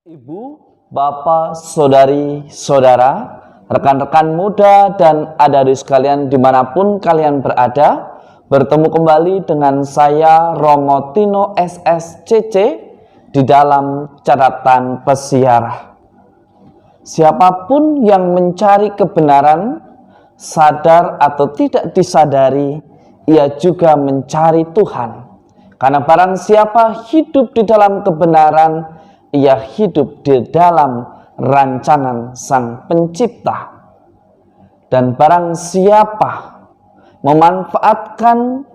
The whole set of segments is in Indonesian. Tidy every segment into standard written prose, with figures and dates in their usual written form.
Ibu, Bapak, Saudari, Saudara, rekan-rekan muda dan adik-adik sekalian dimanapun kalian berada, bertemu kembali dengan saya Romo Tino SSCC di dalam catatan pesiarah. Siapapun yang mencari kebenaran, sadar atau tidak disadari, ia juga mencari Tuhan. Karena barang siapa hidup di dalam kebenaran, ia hidup di dalam rancangan Sang Pencipta. Dan barang siapa memanfaatkan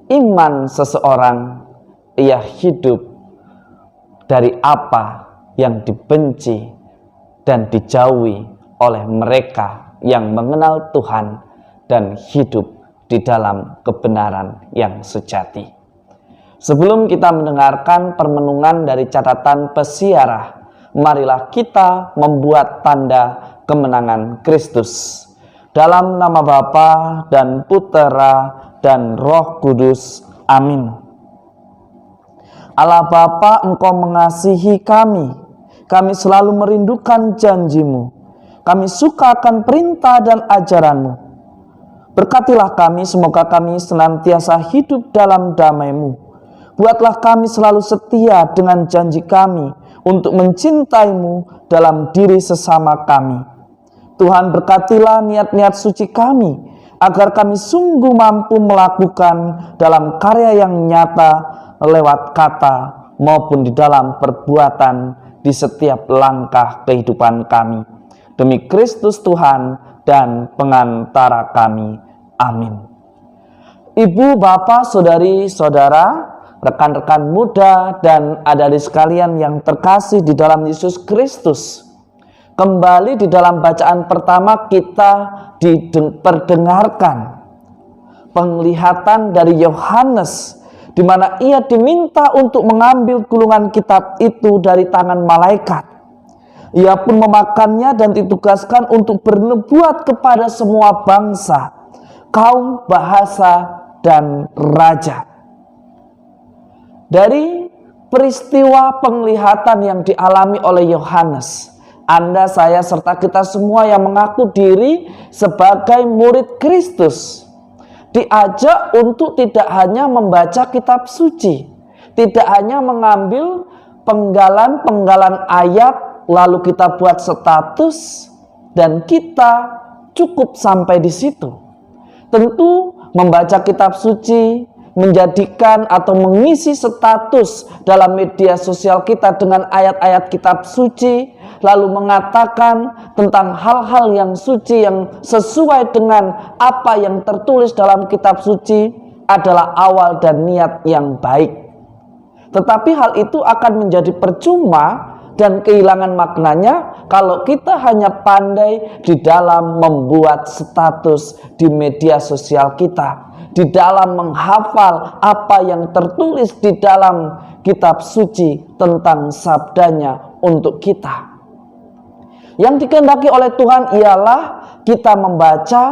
iman seseorang, ia hidup dari apa yang dibenci dan dijauhi oleh mereka yang mengenal Tuhan dan hidup di dalam kebenaran yang sejati. Sebelum kita mendengarkan permenungan dari catatan pesiarah, marilah kita membuat tanda kemenangan Kristus. Dalam nama Bapa dan Putera dan Roh Kudus. Amin. Allah Bapa, Engkau mengasihi kami. Kami selalu merindukan janji-Mu. Kami suka akan perintah dan ajaran-Mu. Berkatilah kami, semoga kami senantiasa hidup dalam damai-Mu. Buatlah kami selalu setia dengan janji kami untuk mencintai-Mu dalam diri sesama kami. Tuhan, berkatilah niat-niat suci kami, agar kami sungguh mampu melakukan dalam karya yang nyata lewat kata maupun di dalam perbuatan di setiap langkah kehidupan kami. Demi Kristus Tuhan dan pengantara kami. Amin. Ibu, Bapak, Saudari, Saudara, rekan-rekan muda dan adik-adik sekalian yang terkasih di dalam Yesus Kristus, kembali di dalam bacaan pertama kita diperdengarkan penglihatan dari Yohanes, di mana ia diminta untuk mengambil gulungan kitab itu dari tangan malaikat. Ia pun memakannya dan ditugaskan untuk bernubuat kepada semua bangsa, kaum, bahasa, dan raja. Dari peristiwa penglihatan yang dialami oleh Yohanes, Anda, saya, serta kita semua yang mengaku diri sebagai murid Kristus diajak untuk tidak hanya membaca kitab suci, tidak hanya mengambil penggalan-penggalan ayat lalu kita buat status dan kita cukup sampai di situ. Tentu membaca kitab suci, menjadikan atau mengisi status dalam media sosial kita dengan ayat-ayat kitab suci, lalu mengatakan tentang hal-hal yang suci yang sesuai dengan apa yang tertulis dalam kitab suci adalah awal dan niat yang baik. Tetapi hal itu akan menjadi percuma dan kehilangan maknanya kalau kita hanya pandai di dalam membuat status di media sosial kita, di dalam menghafal apa yang tertulis di dalam kitab suci tentang sabdanya untuk kita. Yang dikehendaki oleh Tuhan ialah kita membaca,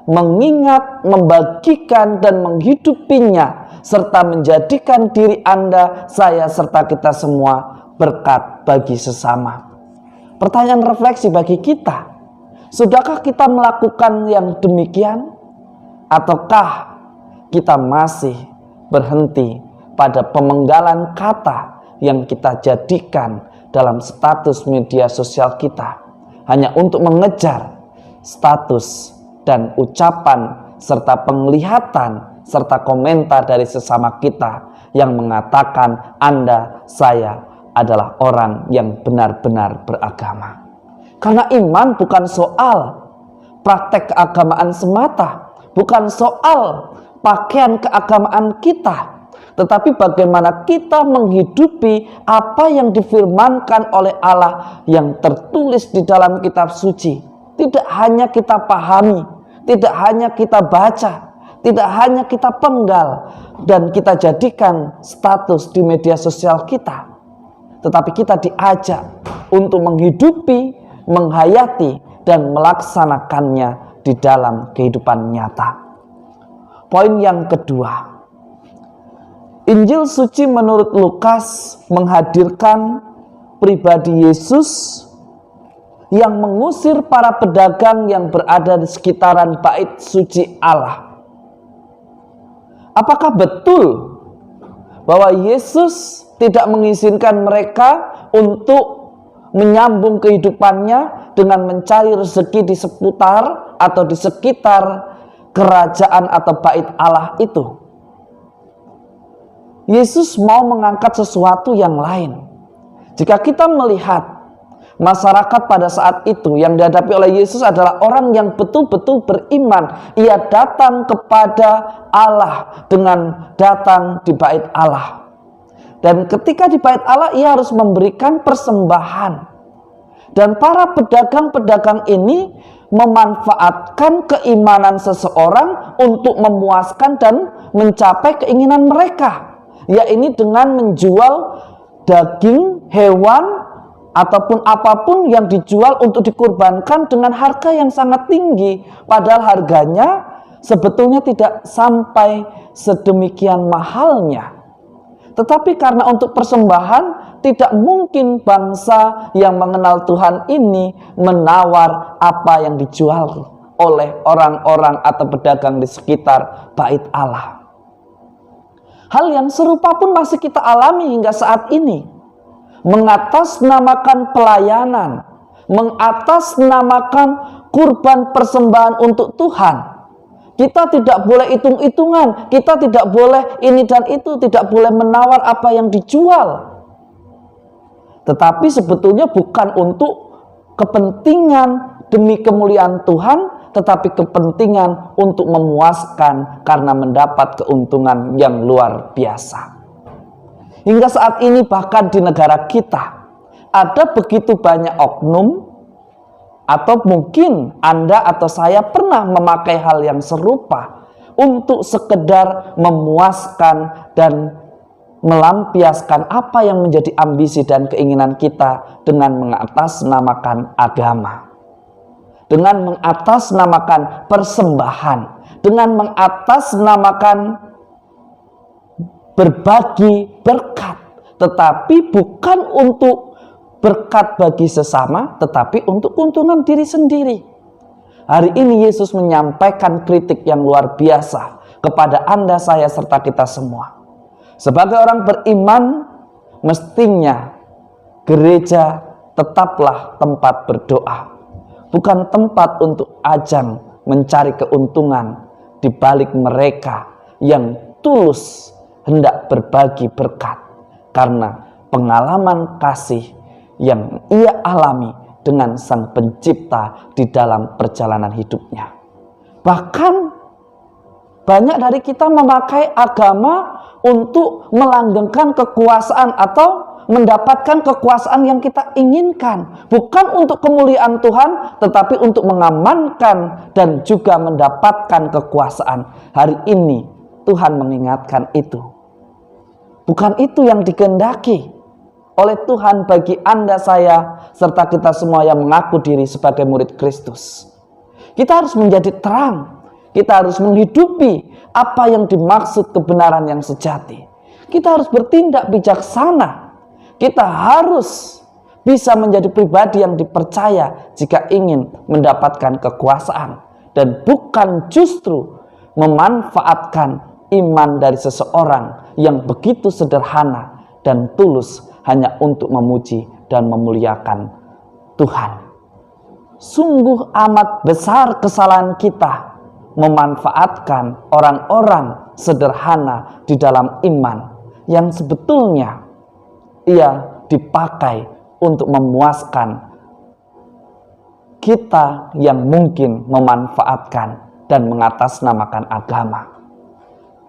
mengingat, membagikan, dan menghidupinya, serta menjadikan diri Anda, saya, serta kita semua berkat bagi sesama. Pertanyaan refleksi bagi kita, sudahkah kita melakukan yang demikian? Ataukah kita masih berhenti pada pemenggalan kata yang kita jadikan dalam status media sosial kita, hanya untuk mengejar status dan ucapan serta penglihatan serta komentar dari sesama kita yang mengatakan Anda, saya adalah orang yang benar-benar beragama. Karena iman bukan soal praktek keagamaan semata, bukan soal pakaian keagamaan kita, tetapi bagaimana kita menghidupi apa yang difirmankan oleh Allah yang tertulis di dalam kitab suci. Tidak hanya kita pahami, tidak hanya kita baca, tidak hanya kita penggal dan kita jadikan status di media sosial kita, tetapi kita diajak untuk menghidupi, menghayati, dan melaksanakannya di dalam kehidupan nyata. Poin yang kedua, Injil suci menurut Lukas menghadirkan pribadi Yesus yang mengusir para pedagang yang berada di sekitaran bait suci Allah. Apakah betul bahwa Yesus tidak mengizinkan mereka untuk menyambung kehidupannya dengan mencari rezeki di seputar atau di sekitar kerajaan atau bait Allah itu? Yesus mau mengangkat sesuatu yang lain. Jika kita melihat masyarakat pada saat itu yang dihadapi oleh Yesus adalah orang yang betul-betul beriman. Ia datang kepada Allah dengan datang di bait Allah. Dan ketika di bait Allah ia harus memberikan persembahan. Dan para pedagang-pedagang ini memanfaatkan keimanan seseorang untuk memuaskan dan mencapai keinginan mereka. Yaitu dengan menjual daging hewan ataupun apapun yang dijual untuk dikurbankan dengan harga yang sangat tinggi. Padahal harganya sebetulnya tidak sampai sedemikian mahalnya. Tetapi karena untuk persembahan, tidak mungkin bangsa yang mengenal Tuhan ini menawar apa yang dijual oleh orang-orang atau pedagang di sekitar bait Allah. Hal yang serupa pun masih kita alami hingga saat ini. Mengatasnamakan pelayanan, mengatasnamakan kurban persembahan untuk Tuhan. Kita tidak boleh hitung-hitungan, kita tidak boleh ini dan itu, tidak boleh menawar apa yang dijual. Tetapi sebetulnya bukan untuk kepentingan demi kemuliaan Tuhan, tetapi kepentingan untuk memuaskan karena mendapat keuntungan yang luar biasa. Hingga saat ini bahkan di negara kita ada begitu banyak oknum, atau mungkin Anda atau saya pernah memakai hal yang serupa untuk sekedar memuaskan dan melampiaskan apa yang menjadi ambisi dan keinginan kita dengan mengatasnamakan agama, dengan mengatasnamakan persembahan, dengan mengatasnamakan berbagi berkat, tetapi bukan untuk berkat bagi sesama, tetapi untuk keuntungan diri sendiri. Hari ini Yesus menyampaikan kritik yang luar biasa kepada Anda, saya, serta kita semua. Sebagai orang beriman, mestinya gereja tetaplah tempat berdoa, bukan tempat untuk ajang mencari keuntungan di balik mereka yang tulus hendak berbagi berkat karena pengalaman kasih yang ia alami dengan Sang Pencipta di dalam perjalanan hidupnya. Bahkan banyak dari kita memakai agama untuk melanggengkan kekuasaan atau mendapatkan kekuasaan yang kita inginkan. Bukan untuk kemuliaan Tuhan, tetapi untuk mengamankan dan juga mendapatkan kekuasaan. Hari ini Tuhan mengingatkan itu. Bukan itu yang dikehendaki oleh Tuhan bagi Anda, saya, serta kita semua yang mengaku diri sebagai murid Kristus. Kita harus menjadi terang. Kita harus menghidupi apa yang dimaksud kebenaran yang sejati. Kita harus bertindak bijaksana. Kita harus bisa menjadi pribadi yang dipercaya jika ingin mendapatkan kekuasaan. Dan bukan justru memanfaatkan iman dari seseorang yang begitu sederhana dan tulus hanya untuk memuji dan memuliakan Tuhan. Sungguh amat besar kesalahan kita memanfaatkan orang-orang sederhana di dalam iman yang sebetulnya ia dipakai untuk memuaskan kita yang mungkin memanfaatkan dan mengatasnamakan agama.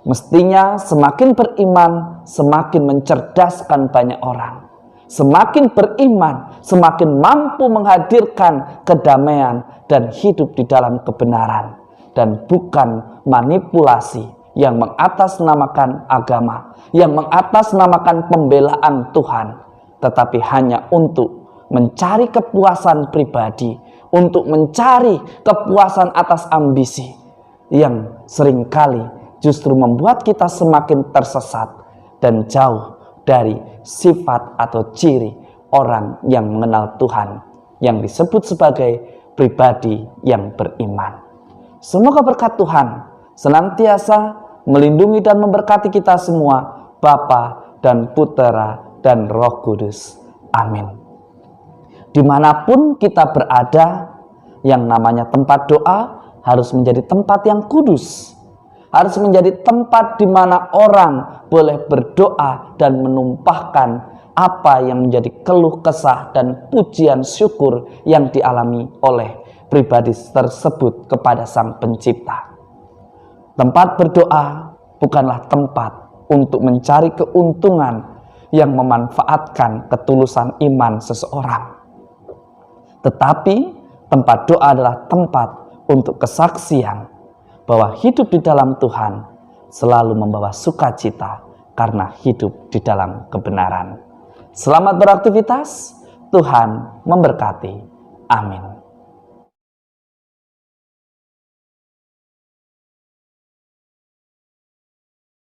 Mestinya semakin beriman, semakin mencerdaskan banyak orang. Semakin beriman, semakin mampu menghadirkan kedamaian dan hidup di dalam kebenaran. Dan bukan manipulasi yang mengatasnamakan agama, yang mengatasnamakan pembelaan Tuhan, tetapi hanya untuk mencari kepuasan pribadi, untuk mencari kepuasan atas ambisi, yang seringkali justru membuat kita semakin tersesat dan jauh dari sifat atau ciri orang yang mengenal Tuhan, yang disebut sebagai pribadi yang beriman. Semoga berkat Tuhan senantiasa melindungi dan memberkati kita semua, Bapa dan Putera dan Roh Kudus. Amin. Dimanapun kita berada, yang namanya tempat doa harus menjadi tempat yang kudus. Harus menjadi tempat di mana orang boleh berdoa dan menumpahkan apa yang menjadi keluh kesah dan pujian syukur yang dialami oleh pribadi tersebut kepada Sang Pencipta. Tempat berdoa bukanlah tempat untuk mencari keuntungan yang memanfaatkan ketulusan iman seseorang. Tetapi tempat doa adalah tempat untuk kesaksian bahwa hidup di dalam Tuhan selalu membawa sukacita karena hidup di dalam kebenaran. Selamat beraktivitas, Tuhan memberkati. Amin.